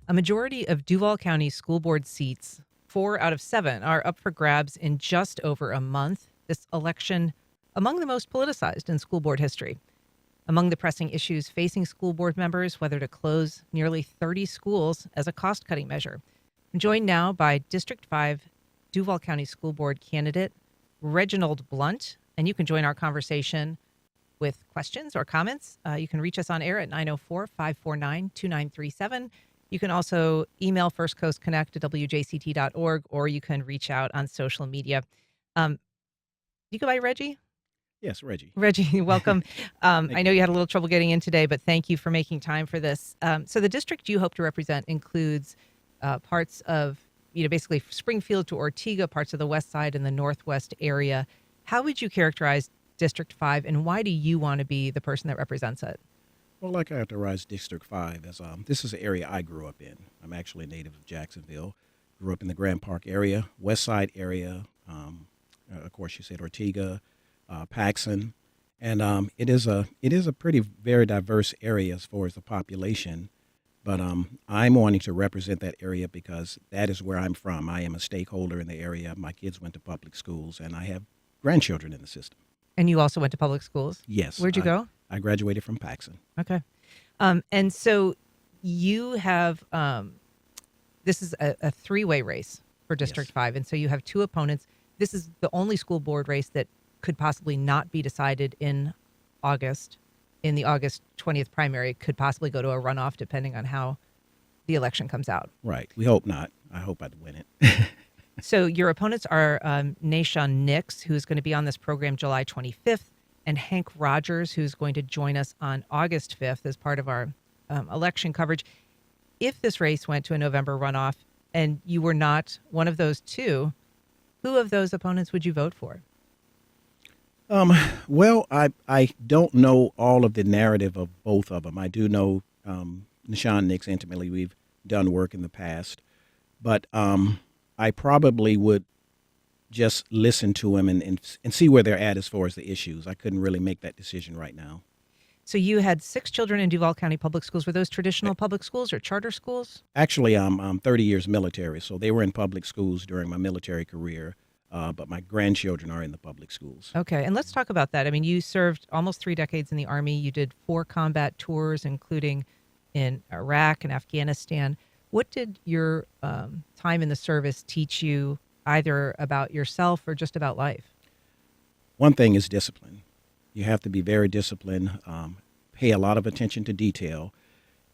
A majority of Duval County School Board seats, 4 out of 7, are up for grabs in just over a month. This election, among the most politicized in school board history. Among the pressing issues facing school board members, whether to close nearly 30 schools as a cost cutting measure. I'm joined now by District 5 Duval County School Board candidate Reginald Blount, and you can join our conversation with questions or comments. You can reach us on air at 904-549-2937. You can also email First Coast Connect at wjct.org, or you can reach out on social media. You go by Reggie? Yes, Reggie. Reggie, welcome. I know You. you had a little trouble getting in today, but thank you for making time for this. So the district you hope to represent includes parts of, basically Springfield to Ortega, parts of the west side and the northwest area. How would you characterize District 5, and why do you want to be the person that represents it? Well, I characterize District 5 as this is an area I grew up in. I'm actually a native of Jacksonville. Grew up in the Grand Park area, west side area. Of course, you said Ortega, Paxson. And it is a pretty very diverse area as far as the population. But I'm wanting to represent that area because that is where I'm from. I am a stakeholder in the area. My kids went to public schools, and I have grandchildren in the system. And you also went to public schools? Yes. Where'd you go? I graduated from Paxson. Okay. And so you have, this is a three-way race for District Yes. 5. And so you have two opponents. This is the only school board race that could possibly not be decided in August. In the August 20th primary, it could possibly go to a runoff depending on how the election comes out. Right. We hope not. I hope I'd win it. So your opponents are Nashawn Nix, who's going to be on this program July 25th, and Hank Rogers, who's going to join us on August 5th as part of our election coverage. If this race went to a November runoff and you were not one of those two, who of those opponents would you vote for? Well, I don't know all of the narrative of both of them. I do know Nashawn Nix intimately. We've done work in the past. But I probably would just listen to him and see where they're at as far as the issues. I couldn't really make that decision right now. So you had 6 children in Duval County Public Schools. Were those traditional public schools or charter schools? Actually, I'm 30 years military, so they were in public schools during my military career. But my grandchildren are in the public schools. Okay, and let's talk about that. I mean, you served almost 3 decades in the Army. You did 4 combat tours, including in Iraq and Afghanistan. What did your time in the service teach you, either about yourself or just about life? One thing is discipline. You have to be very disciplined, pay a lot of attention to detail.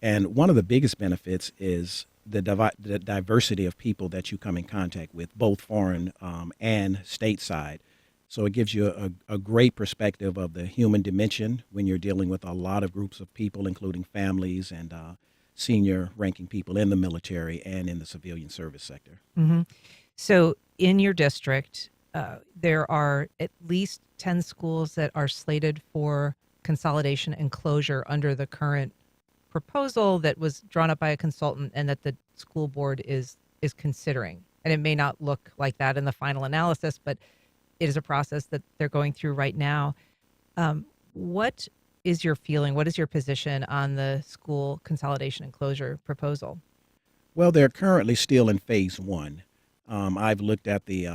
And one of the biggest benefits is the diversity of people that you come in contact with, both foreign and stateside. So it gives you a great perspective of the human dimension when you're dealing with a lot of groups of people, including families and senior ranking people in the military and in the civilian service sector. Mm-hmm. So in your district, there are at least 10 schools that are slated for consolidation and closure under the current proposal that was drawn up by a consultant and that the school board is considering. And it may not look like that in the final analysis, but it is a process that they're going through right now. What is your feeling? What is your position on the school consolidation and closure proposal? Well, they're currently still in phase 1. I've looked at the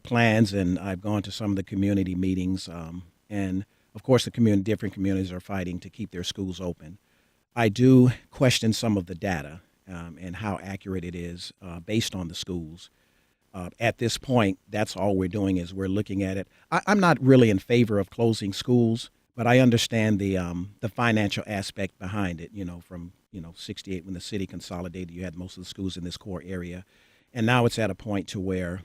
plans, and I've gone to some of the community meetings. And of course, different communities are fighting to keep their schools open. I do question some of the data and how accurate it is based on the schools. At this point, that's all we're doing is we're looking at it. I'm not really in favor of closing schools, but I understand the financial aspect behind it. From 68 when the city consolidated, you had most of the schools in this core area, and now it's at a point to where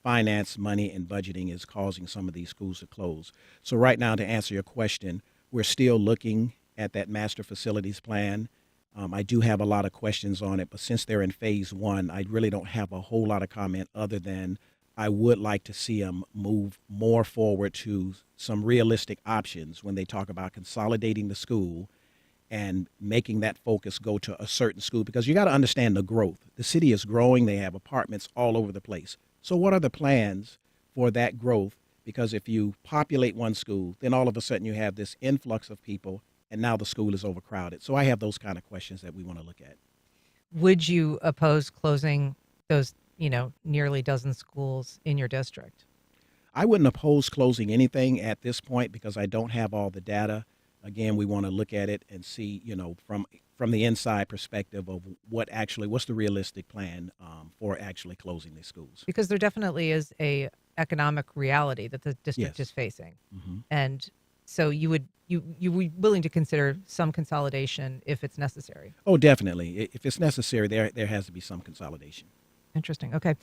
finance, money, and budgeting is causing some of these schools to close. So right now, to answer your question, we're still looking at that master facilities plan. I do have a lot of questions on it, but since they're in phase 1, I really don't have a whole lot of comment other than I would like to see them move more forward to some realistic options when they talk about consolidating the school and making that focus go to a certain school, because you got to understand the growth. The city is growing. They have apartments all over the place. So what are the plans for that growth? Because if you populate one school, then all of a sudden you have this influx of people and now the school is overcrowded. So I have those kind of questions that we want to look at. Would you oppose closing those, nearly dozen schools in your district? I wouldn't oppose closing anything at this point because I don't have all the data. Again, we want to look at it and see, from the inside perspective of what's the realistic plan for actually closing these schools. Because there definitely is a economic reality that the district Yes. is facing. Hmm. And so you would be willing to consider some consolidation if it's necessary. Oh, definitely. If it's necessary, there has to be some consolidation. Interesting. Okay.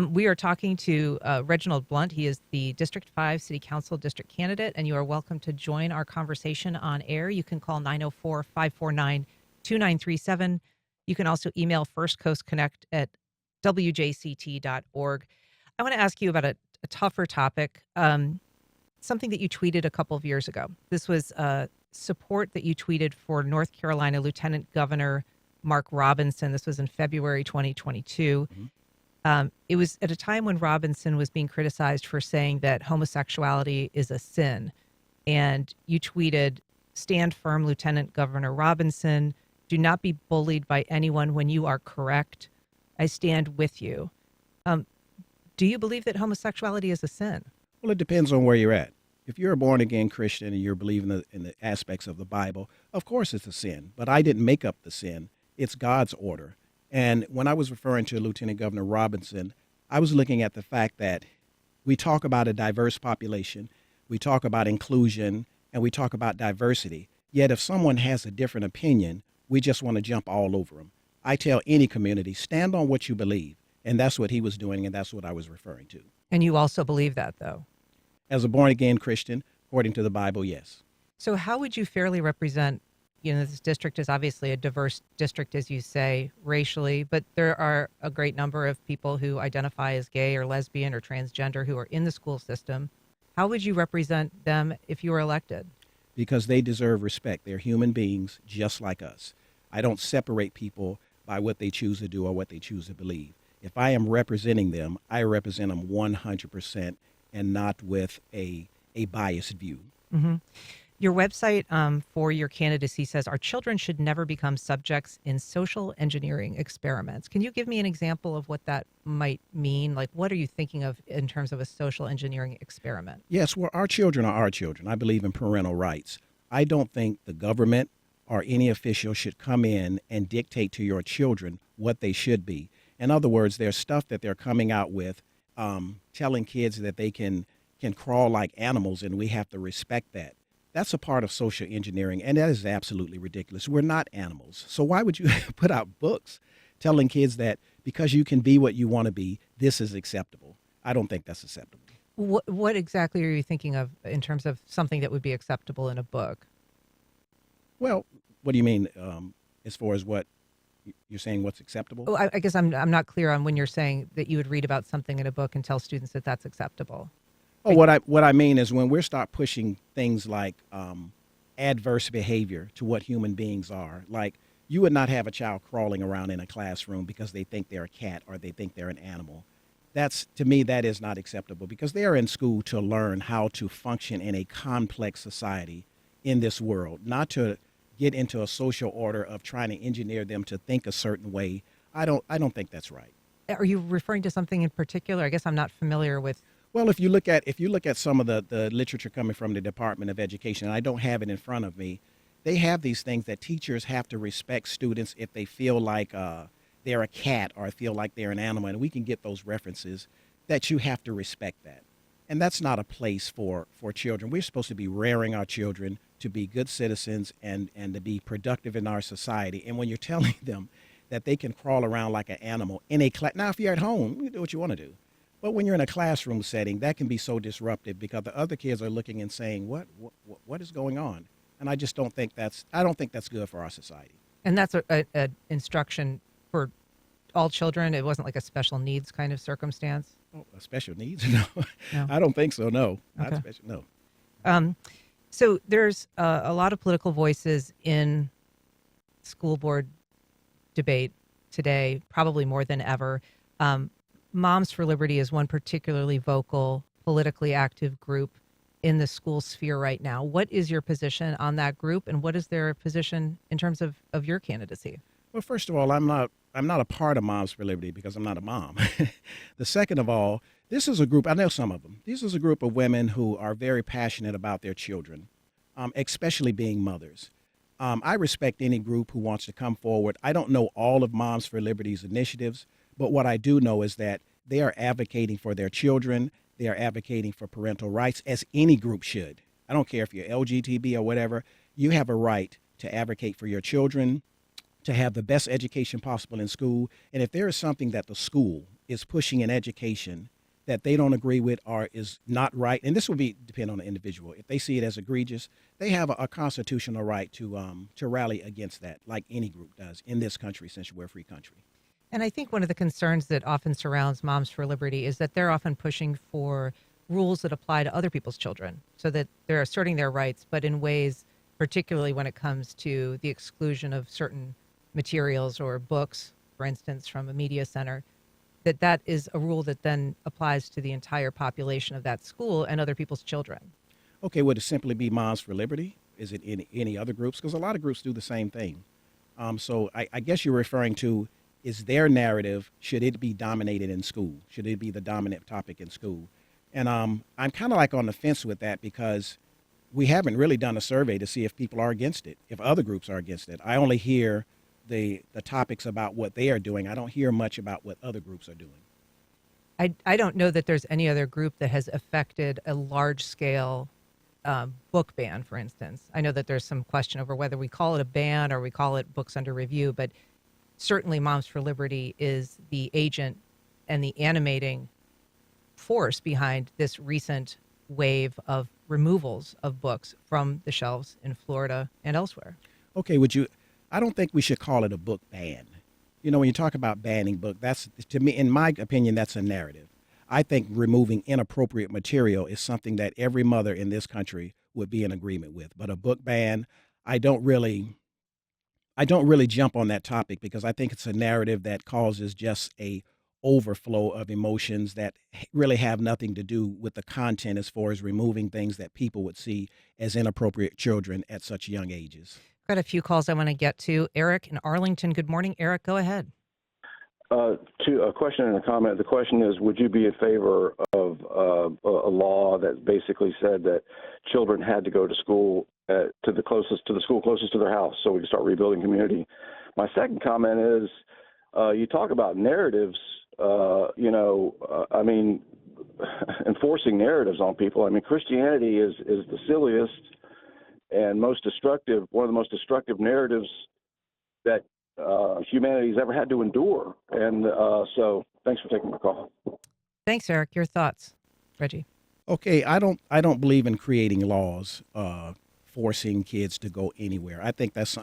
We are talking to Reginald Blount. He is the District 5 City Council district candidate, and you are welcome to join our conversation on air. You can call 904-549-2937. You can also email firstcoastconnect@wjct.org. I want to ask you about a tougher topic, something that you tweeted a couple of years ago. This was support that you tweeted for North Carolina Lieutenant Governor Mark Robinson. This was in February 2022. It was at a time when Robinson was being criticized for saying that homosexuality is a sin. And you tweeted, "Stand firm, Lieutenant Governor Robinson. Do not be bullied by anyone when you are correct. I stand with you." Do you believe that homosexuality is a sin? Well, it depends on where you're at. If you're a born-again Christian and you're believing in the aspects of the Bible, of course it's a sin. But I didn't make up the sin. It's God's order. And when I was referring to Lieutenant Governor Robinson, I was looking at the fact that we talk about a diverse population, we talk about inclusion, and we talk about diversity. Yet if someone has a different opinion, we just want to jump all over them. I tell any community, stand on what you believe. And that's what he was doing, and that's what I was referring to. And you also believe that, though. As a born-again Christian, according to the Bible, yes. So how would you fairly represent, this district is obviously a diverse district, as you say, racially, but there are a great number of people who identify as gay or lesbian or transgender who are in the school system. How would you represent them if you were elected? Because they deserve respect. They're human beings just like us. I don't separate people by what they choose to do or what they choose to believe. If I am representing them, I represent them 100% and not with a biased view. Mm-hmm. Your website for your candidacy says our children should never become subjects in social engineering experiments. Can you give me an example of what that might mean? Like, what are you thinking of in terms of a social engineering experiment? Yes, well, our children are our children. I believe in parental rights. I don't think the government or any official should come in and dictate to your children what they should be. In other words, there's stuff that they're coming out with, telling kids that they can crawl like animals, and we have to respect that. That's a part of social engineering, and that is absolutely ridiculous. We're not animals. So why would you put out books telling kids that because you can be what you want to be, this is acceptable? I don't think that's acceptable. What exactly are you thinking of in terms of something that would be acceptable in a book? Well, what do you mean as far as what you're saying what's acceptable? Oh, I guess I'm not clear on when you're saying that you would read about something in a book and tell students that that's acceptable. Oh, what I mean is when we start pushing things like adverse behavior to what human beings are, like you would not have a child crawling around in a classroom because they think they're a cat or they think they're an animal. That's, to me, that is not acceptable because they are in school to learn how to function in a complex society in this world, not to get into a social order of trying to engineer them to think a certain way. I don't think that's right. Are you referring to something in particular? I guess I'm not familiar with. Well, if you look at some of the literature coming from the Department of Education, and I don't have it in front of me, they have these things that teachers have to respect students if they feel like they're a cat or feel like they're an animal, and we can get those references that you have to respect that. And that's not a place for children. We're supposed to be rearing our children to be good citizens and to be productive in our society. And when you're telling them that they can crawl around like an animal in a class, now if you're at home, you can do what you want to do. But when you're in a classroom setting, that can be so disruptive because the other kids are looking and saying, what is going on? And I just don't think that's good for our society. And that's a instruction for all children. It wasn't like a special needs kind of circumstance. Oh, special needs? No, No. I don't think so. No, Okay. not special. No. So there's a lot of political voices in school board debate today, probably more than ever. Moms for Liberty is one particularly vocal, politically active group. in the school sphere right now. What is your position on that group, and what is their position in terms of your candidacy? Well, first of all, I'm not a part of Moms for Liberty because I'm not a mom. The second of all, this is a group, I know some of them. This is a group of women who are very passionate about their children, especially being mothers. I respect any group who wants to come forward. I don't know all of Moms for Liberty's initiatives, but what I do know is that they are advocating for their children. They are advocating for parental rights, as any group should. I don't care if you're LGBT or whatever. You have a right to advocate for your children, to have the best education possible in school. And if there is something that the school is pushing in education that they don't agree with or is not right, and this will be depend on the individual. If they see it as egregious, they have a constitutional right to rally against that, like any group does in this country, since we're a free country. And I think one of the concerns that often surrounds Moms for Liberty is that they're often pushing for rules that apply to other people's children, so that they're asserting their rights, but in ways, particularly when it comes to the exclusion of certain materials or books, for instance, from a media center, that is a rule that then applies to the entire population of that school and other people's children. Okay, would it simply be Moms for Liberty? Is it any other groups? Because a lot of groups do the same thing. So I guess you're referring to, is their narrative, should it be dominated in school? Should it be the dominant topic in school? And I'm kind of like on the fence with that because we haven't really done a survey to see if people are against it, if other groups are against it. I only hear the topics about what they are doing. I don't hear much about what other groups are doing. I don't know that there's any other group that has affected a large scale book ban, for instance. I know that there's some question over whether we call it a ban or we call it books under review, but certainly Moms for Liberty is the agent and the animating force behind this recent wave of removals of books from the shelves in Florida and elsewhere. Okay, I don't think we should call it a book ban. You know, when you talk about banning book, that's, to me, in my opinion, that's a narrative. I think removing inappropriate material is something that every mother in this country would be in agreement with. But a book ban, I don't really jump on that topic because I think it's a narrative that causes just a overflow of emotions that really have nothing to do with the content as far as removing things that people would see as inappropriate children at such young ages. Got a few calls I want to get to. Eric in Arlington. Good morning, Eric. Go ahead. To a question and a comment. The question is, would you be in favor of a law that basically said that children had to go to school to the school closest to their house, so we can start rebuilding community? My second comment is, you talk about narratives. I mean, enforcing narratives on people. I mean, Christianity is the silliest and most destructive, one of the most destructive narratives that humanity's ever had to endure. And so thanks for taking my call. Thanks, Eric. Your thoughts, Reggie? Okay, I don't believe in creating laws forcing kids to go anywhere. I think that's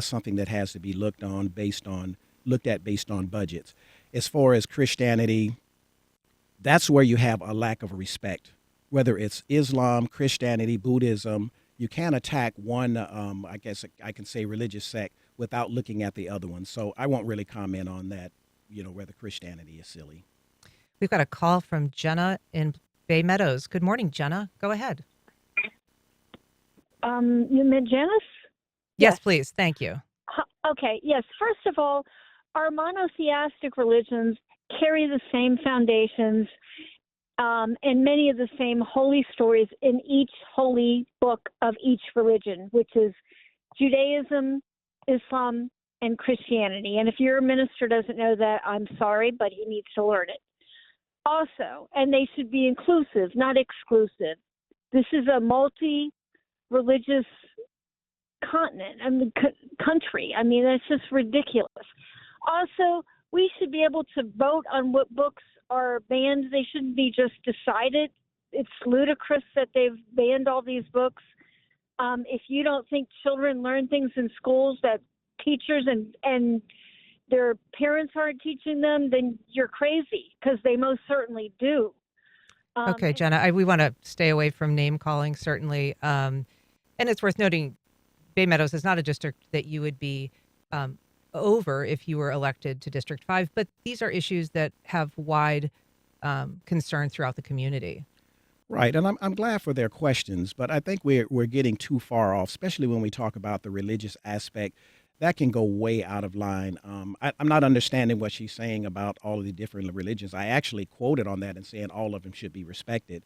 something that has to be looked at based on budgets. As far as Christianity, that's where you have a lack of respect. Whether it's Islam, Christianity, Buddhism, you can't attack one, I guess I can say, religious sect without looking at the other one. So I won't really comment on that, whether Christianity is silly. We've got a call from Jenna in Bay Meadows. Good morning, Jenna. Go ahead. You meant Janice? Yes, please. Thank you. Okay. Yes. First of all, our monotheistic religions carry the same foundations and many of the same holy stories in each holy book of each religion, which is Judaism, Islam, and Christianity. And if your minister doesn't know that, I'm sorry, but he needs to learn it. Also, and they should be inclusive, not exclusive. This is a multi-religious continent, country. I mean, that's just ridiculous. Also, we should be able to vote on what books are banned. They shouldn't be just decided. It's ludicrous that they've banned all these books. If you don't think children learn things in schools that teachers and their parents aren't teaching them, then you're crazy, because they most certainly do. Okay, Jenna, we want to stay away from name calling, certainly. And it's worth noting, Bay Meadows is not a district that you would be over if you were elected to District 5, but these are issues that have wide concern throughout the community. Right, and I'm glad for their questions, but I think we're getting too far off, especially when we talk about the religious aspect. That can go way out of line. I'm not understanding what she's saying about all of the different religions. I actually quoted on that and saying all of them should be respected.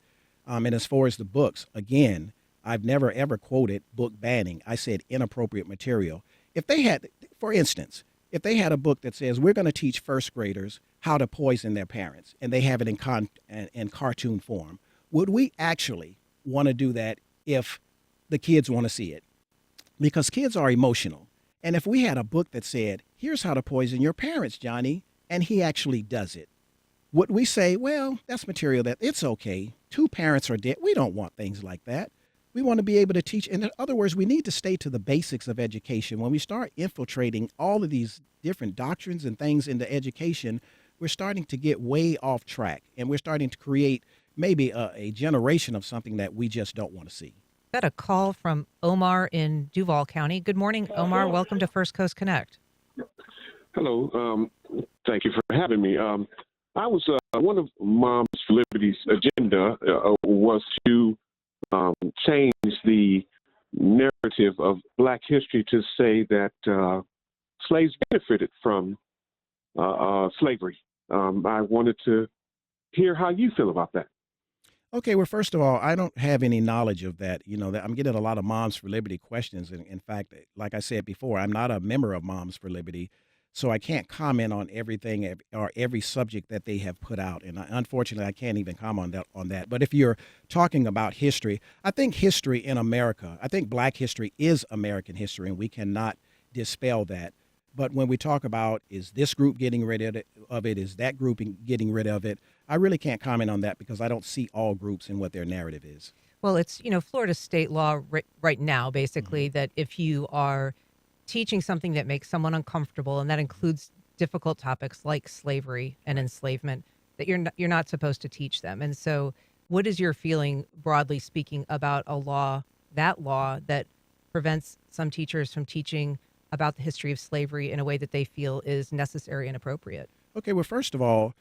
And as far as the books, again, I've never ever quoted book banning. I said inappropriate material. If they had, for instance, if they had a book that says we're going to teach first graders how to poison their parents, and they have it in cartoon form, would we actually want to do that if the kids want to see it? Because kids are emotional. And if we had a book that said, here's how to poison your parents, Johnny, and he actually does it, would we say, well, that's material that it's okay. Two parents are dead. We don't want things like that. We want to be able to teach. In other words, we need to stay to the basics of education. When we start infiltrating all of these different doctrines and things into education, we're starting to get way off track, and we're starting to create maybe a generation of something that we just don't want to see. Got a call from Omar in Duval County. Good morning, Omar. Welcome to First Coast Connect. Hello. Thank you for having me. I was one of Moms for Liberty's agenda was to change the narrative of Black history to say that slaves benefited from slavery. I wanted to hear how you feel about that. Okay, well, first of all, I don't have any knowledge of that. That I'm getting a lot of Moms for Liberty questions. And in fact, like I said before, I'm not a member of Moms for Liberty, so I can't comment on everything or every subject that they have put out. And unfortunately, I can't even comment on that. But if you're talking about history, I think history in America, I think Black history is American history, and we cannot dispel that. But when we talk about, is this group getting rid of it, is that group getting rid of it, I really can't comment on that because I don't see all groups and what their narrative is. Well, it's, Florida state law right now, basically, that if you are teaching something that makes someone uncomfortable, and that includes difficult topics like slavery and enslavement, that you're not supposed to teach them. And so what is your feeling, broadly speaking, about a law that prevents some teachers from teaching about the history of slavery in a way that they feel is necessary and appropriate? Okay, well, first of all,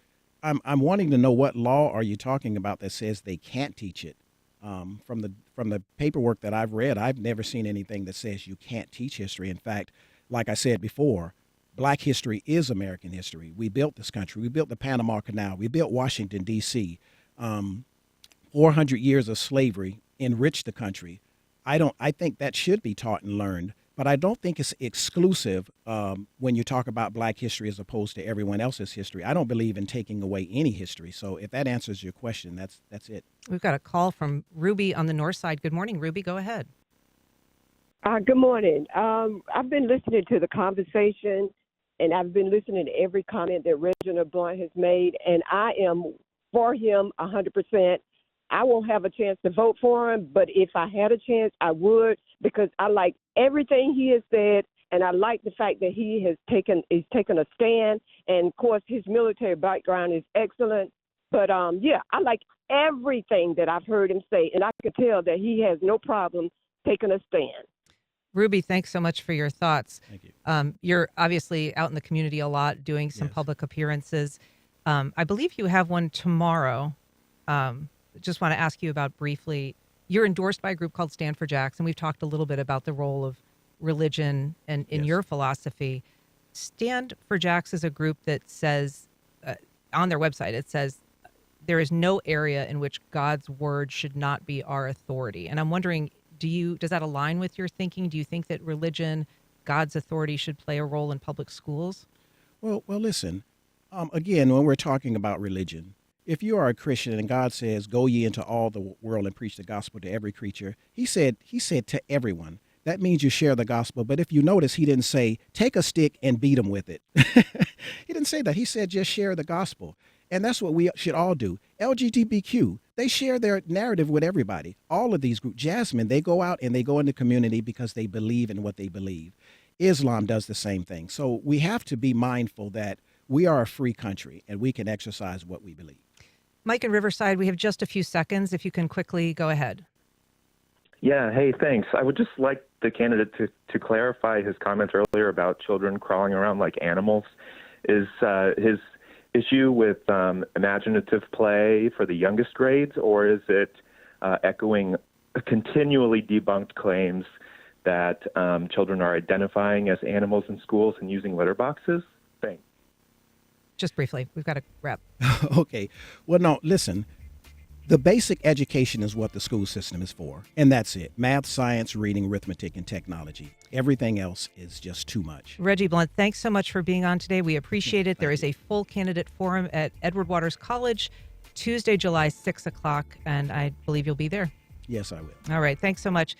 I'm wanting to know what law are you talking about that says they can't teach it. From the paperwork that I've read, I've never seen anything that says you can't teach history. In fact, like I said before, Black history is American history. We built this country. We built the Panama Canal. We built Washington, D.C. 400 years of slavery enriched the country. I think that should be taught and learned. But I don't think it's exclusive when you talk about Black history as opposed to everyone else's history. I don't believe in taking away any history. So if that answers your question, that's it. We've got a call from Ruby on the north side. Good morning, Ruby. Go ahead. Good morning. I've been listening to the conversation, and I've been listening to every comment that Reginald Blount has made, and I am for him 100%. I won't have a chance to vote for him, but if I had a chance, I would, because I like everything he has said, and I like the fact that he's taken a stand, and of course his military background is excellent. But I like everything that I've heard him say, and I could tell that he has no problem taking a stand. Ruby, thanks so much for your thoughts. Thank you. You're obviously out in the community a lot, doing some public appearances. I believe you have one tomorrow. Just want to ask you about briefly, you're endorsed by a group called Stand for Jackson. We've talked a little bit about the role of religion and in your philosophy. Stand for Jackson is a group that says, on their website, it says, there is no area in which God's word should not be our authority. And I'm wondering, does that align with your thinking? Do you think that religion, God's authority, should play a role in public schools? Well, listen, again, when we're talking about religion, if you are a Christian and God says, go ye into all the world and preach the gospel to every creature, he said to everyone. That means you share the gospel. But if you notice, he didn't say, take a stick and beat them with it. He didn't say that. He said, just share the gospel. And that's what we should all do. LGBTQ, they share their narrative with everybody. All of these groups, Jasmine, they go out and they go in the community because they believe in what they believe. Islam does the same thing. So we have to be mindful that we are a free country and we can exercise what we believe. Mike in Riverside, we have just a few seconds. If you can quickly go ahead. Yeah, hey, thanks. I would just like the candidate to clarify his comments earlier about children crawling around like animals. Is his issue with imaginative play for the youngest grades, or is it echoing continually debunked claims that children are identifying as animals in schools and using litter boxes? Thanks. Just briefly, we've got to wrap. Okay. Well, no, listen. The basic education is what the school system is for, and that's it. Math, science, reading, arithmetic, and technology. Everything else is just too much. Reggie Blount, thanks so much for being on today. We appreciate it. There is a full candidate forum at Edward Waters College, Tuesday, July 6 o'clock, and I believe you'll be there. Yes, I will. All right. Thanks so much.